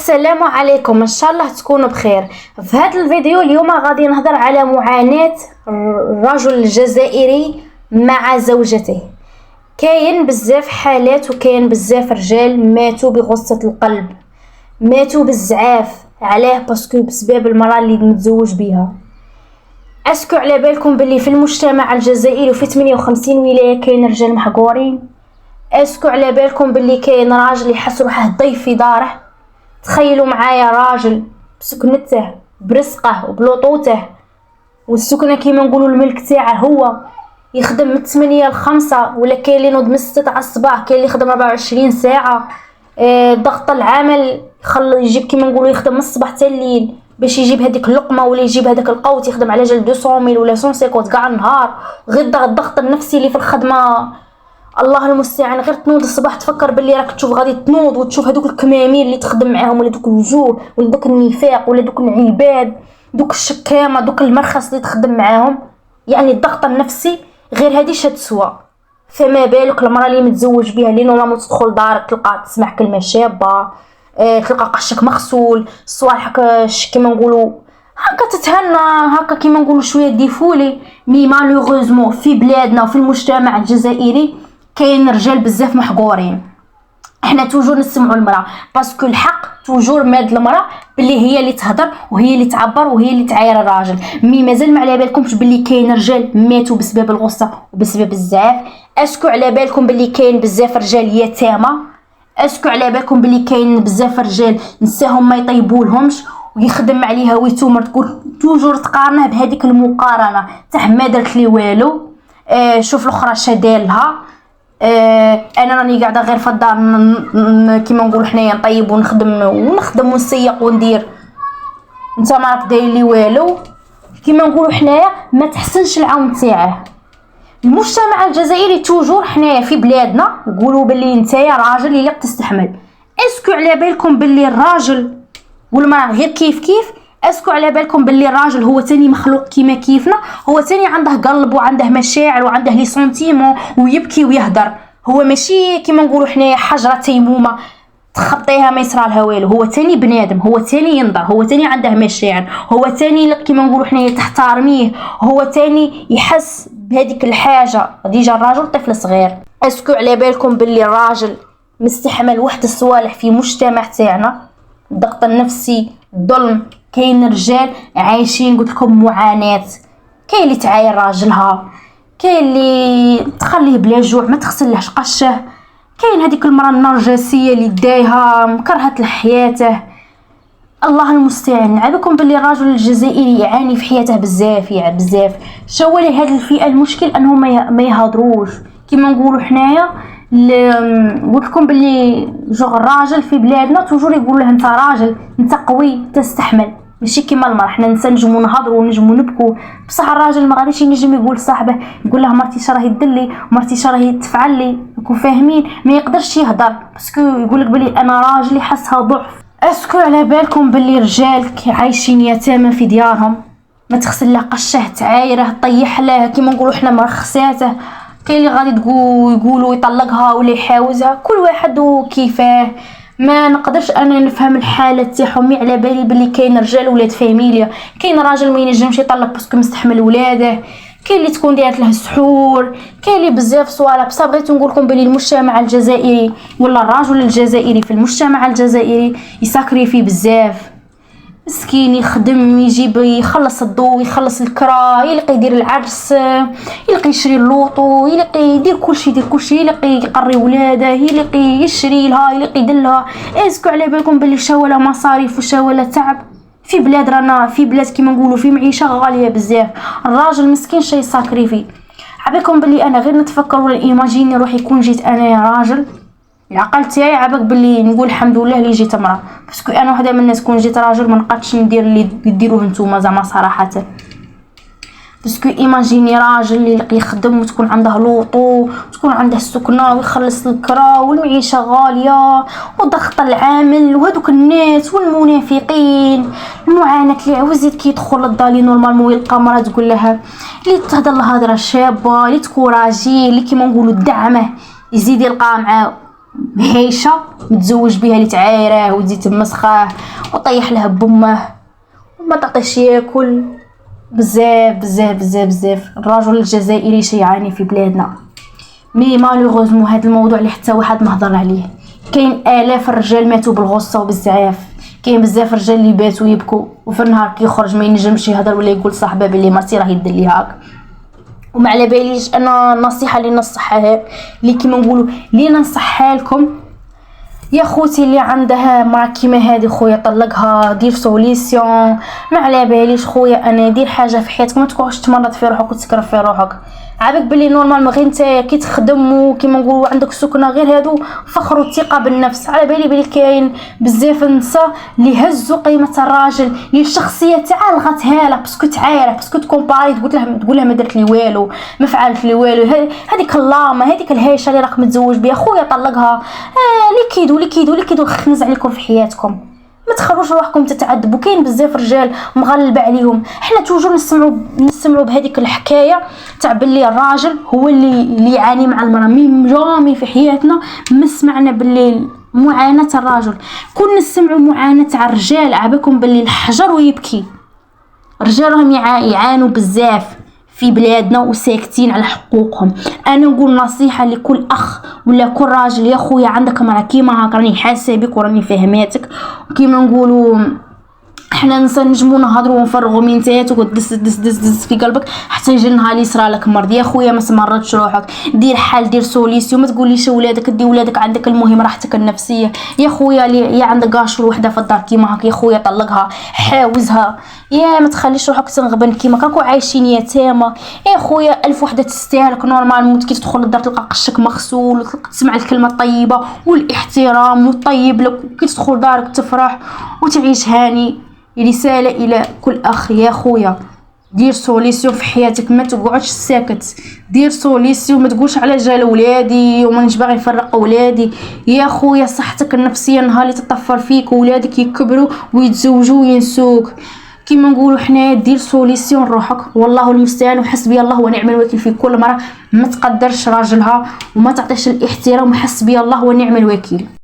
السلام عليكم، ان شاء الله تكونوا بخير. في هذا الفيديو اليوم غادي نهضر على معاناة الرجل الجزائري مع زوجته. كاين بزاف حالات وكاين بزاف رجال ماتوا بغصة القلب، ماتوا بزعاف. علاه؟ باسكو بسبب المرأة اللي متزوج بها. اسكو على بالكم باللي في المجتمع الجزائري وفي 58 ولاية كاين رجال محقورين؟ اسكو على بالكم باللي كاين راجل يحس روحه ضيف في داره؟ تخيلوا معايا راجل بسكنته برزقه وبلوطوته والسكنه كيما نقولوا الملك تاعه، هو يخدم من 8 ل 5 ولا كاين اللي ينوض من 6 تاع الصباح، كاين اللي يخدم 24 ساعه. ضغط العمل يجيب كيما نقولوا يخدم من الصباح حتى الليل باش يجيب هذيك اللقمه ولا يجيب هذاك القوت، يخدم على جال 200 ميل ولا 150 كاع النهار. غير الضغط النفسي اللي في الخدمه الله المستعان. غير تنوض الصباح تفكر باللي راك تشوف غادي تنوض وتشوف هذوك الكمامير اللي تخدم معاهم، ولا دوك الوجوه ولا دوك النفاق ولا دوك العباد، دوك الشكامه، دوك المرخص اللي تخدم معاهم. يعني الضغط النفسي غير هذه تسوى، فما بالك المراه اللي متزوج بها اللي نورمالمون تدخل دارك تلقى تسمع كلمه شابه، تلقى قشك مغسول، صوالحك كيما نقولوا هكا تتهنى، هكا كيما نقولوا شويه ديفولي. مي مالوغوزمون في بلادنا وفي المجتمع الجزائري كاين رجال بزاف محقورين. احنا توجور نسمعوا المراه باسكو الحق توجور ماد المراه باللي هي اللي تهضر وهي اللي تعبر وهي اللي تعاير الراجل. مي مازال ما على بالكمش باللي كاين رجال ماتوا بسبب الغصه وبسبب الزعاف؟ اسكو على بالكم باللي كاين بزاف رجال يتامى؟ اسكو على بالكم باللي كاين بزاف رجال نساهم ما يطيبولهمش ويخدم عليها ويتومر؟ تقول توجور تقارنه بهذيك المقارنه تاع ما درت لي والو، شوف الاخرى شدالها. انا راني قاعده غير في الدار كيما نقولوا حنايا نطيب ونخدم ونسيق وندير، انت ما راك داير لي والو. كيما نقولوا حنايا ما تحسنش العون تاعه. المجتمع الجزائري توجور حنايا في بلادنا يقولوا باللي نتايا راجل اللي تستحمل. اسكو على بالكم باللي الراجل والمراه غير كيف؟ اسكو على بالكم باللي الراجل هو تاني مخلوق كيما كيفنا؟ هو تاني عنده قلب وعنده مشاعر وعنده لي سونتيمون ويبكي ويهدر. هو ماشي كيما نقولوا حنايا حجره تيمومه تخطيها ما يصرالها والو. هو تاني بنادم، هو تاني ينظر، هو تاني عنده مشاعر، هو تاني كيما نقولوا حنايا تحترميه، هو تاني يحس بهذيك الحاجه. ديجا الراجل طفل صغير. اسكو على بالكم باللي الراجل مستحمل واحد الصوالح في مجتمع تاعنا؟ الضغط النفسي، الظلم. كاين رجال عايشين قلت لكم معاناه. كاين اللي تعاير راجلها، كاين اللي تخليه بلا جوع ما تغسلهش قشه، كاين هذيك المراه النرجسيه اللي دايها مكرهت لحياته. الله المستعان. عليكم باللي الرجل الجزائري يعاني في حياته بزاف، يعني بزاف. شوالي هذه الفئه المشكل انهم ما يهضروش كيما نقولوا حنايا. قلت لكم باللي جو الراجل في بلادنا توجور يقول له انت راجل، انت قوي، تستحمل. ماشي كيما المراه، حنا نجمو نهضروا ونجمو نبكوا، بصح الراجل ما غاديش ينجم يقول صاحبه يقول له مرتي شراهي دلي مرتي شراهي تفعل لي، نكون فاهمين. ما يقدرش يهضر باسكو يقول لك بلي انا راجل يحسها ضعف. اسكو على بالكم باللي رجال عايشين يتامى في ديارهم؟ ما تغسل له قشه، تعايره، طيح له كيما نقولوا حنا مرخصاته. كاين اللي غادي يقولوا يطلقها ولا يحاوزها، كل واحد وكيفاه. ما نقدرش انا نفهم الحاله تاعهم. على بالي باللي كاين رجال ولاد فاميليا، كاين راجل ما ينجمش يطلق باسكو مستحمل ولاده، كاين اللي تكون دارت له السحور، كاين اللي بزاف صوالح. بصح بغيت نقول لكم باللي المجتمع الجزائري ولا الرجل الجزائري في المجتمع الجزائري يساكريفي بزاف. مسكين يخدم، يجيب، يخلص الضو، يخلص الكرا، يلقى يدير العرس، يلقى يشري اللوطو، يلقى يدير كلشي، يلقى يقري ولاده، يلقى يشري لها، يلقى يدلها. اسكو على بالكم باللي شاوله مصاريف وشاوله تعب في بلاد رانا في بلاد كيما نقولوا في معيشه غاليه بزاف. الراجل مسكين شي ساكريفي. عباكم باللي انا غير نتفكر ولا ايماجيني روحي كون جيت انا راجل، العقل تاعي عباك باللي نقول الحمد لله اللي جيت امراه، باسكو انا وحده من الناس كون جيت راجل ما نقدش ندير اللي ديروه نتوما زعما صراحه. باسكو ايماجيني راجل اللي يخدم وتكون عنده لوطو وتكون عنده السكنه ويخلص الكرا والمعيشه غاليه وضغط العامل وهذوك الناس والمنافقين، المعاناه اللي عوزت كي يدخل للدار نورمالمون يلقى مرا تقول لها اللي تهضر لها هضره شابه، اللي تكوراجي، اللي كيما نقولوا دعمه، يزيد يلقى معاه هيشه متزوج بها اللي تعايره وتزيد تمسخاه وطيح لها بامه وما تعطيش ياكل. بزاف بزاف بزاف بزاف الرجل الجزائري شي يعاني في بلادنا. مي مالوغوزمون هذا الموضوع اللي حتى واحد ما هضر عليه. كاين الاف الرجال ماتوا بالغصه وبالزعاف، كاين بزاف الرجال اللي باتوا يبكوا وفي النهار كيخرج ما ينجمش يهضر ولا يقول صاحبه بلي مرتي راه يدير لي هاك. وما على باليش انا النصيحه اللي نصحها اللي كيما نقولوا اللي ننصحها لكم يا خوتي اللي عندها مع كيما هذه خويا طلقها دير سوليسيون. ما على باليش خويا انا دير حاجه في حياتك ما تقعدش تمرض في روحك وتسكر في روحك. عابك بلي نورمال غير انت كي تخدم وكيما نقولوا عندك سكنه غير هادو فخر والثقه بالنفس. على بالي بلي كاين بزاف النساء اللي هزوا قيمه الراجل اللي الشخصيه تاعها لغتها له باسكو تعايره باسكو تكومباري تقول لها ما درت لي والو ما فعلت لي والو. هذيك اللامه هذيك الهيشه اللي راك متزوج بها خويا طلقها. لي كيدو خنز عليكم في حياتكم. ما تخروش روحكم تتعذبوا. كاين بزاف رجال مغلب عليهم. حنا توجور نسمعوا بهذيك الحكايه تاع باللي الراجل هو اللي يعاني مع المراه. مي جامي في حياتنا ما سمعنا باللي معاناه الراجل. كون نسمعوا معاناه تاع الرجال عباكم باللي الحجر ويبكي. الرجال راهم يعانوا بزاف في بلادنا وساكتين على حقوقهم. انا نقول نصيحه لكل اخ ولا كل راجل يا خويا عندك مرا كيما هاك راني حاسه بك وراني فهماتك وكيما نقولوا احنا نجمو نهضروا ونفرغوا مينتاتك ودس دس دس دس في قلبك حتى يجي النهار اللي يصرى لك مرض. يا خويا ما تمرضش روحك دير حل دير سوليسيون. ما تقوليش ولادك دي ولادك عندك المهم راحتك النفسيه. يا خويا يا عندك قاشر وحده في الدار كيما هاك يا خويا طلقها حاوزها. يا ما تخليش روحك تنغبن كيما راكو عايشين يتامى. يا خويا الف وحده تستاهلك نورمال. كي تدخل للدار تلقى قشك مغسول وتسمع الكلمه الطيبه والاحترام وطيب لك. كي تدخل دارك تفرح وتعيش هاني. رساله الى كل اخ يا خويا دير سوليسيون في حياتك ما تقعدش ساكت. دير سوليسيون ما تقولش على جال ولادي ومانيش باغي نفرق ولادي. يا خويا صحتك النفسيه نهار اللي تطفر فيك وولادك يكبروا ويتزوجوا وينسوك كيما نقولوا حنا دير سوليسيون روحك. والله المستعان وحسبي الله ونعم الوكيل في كل مرة ما تقدرش راجلها وما تعطيش الاحترام وحسبي الله ونعم الوكيل.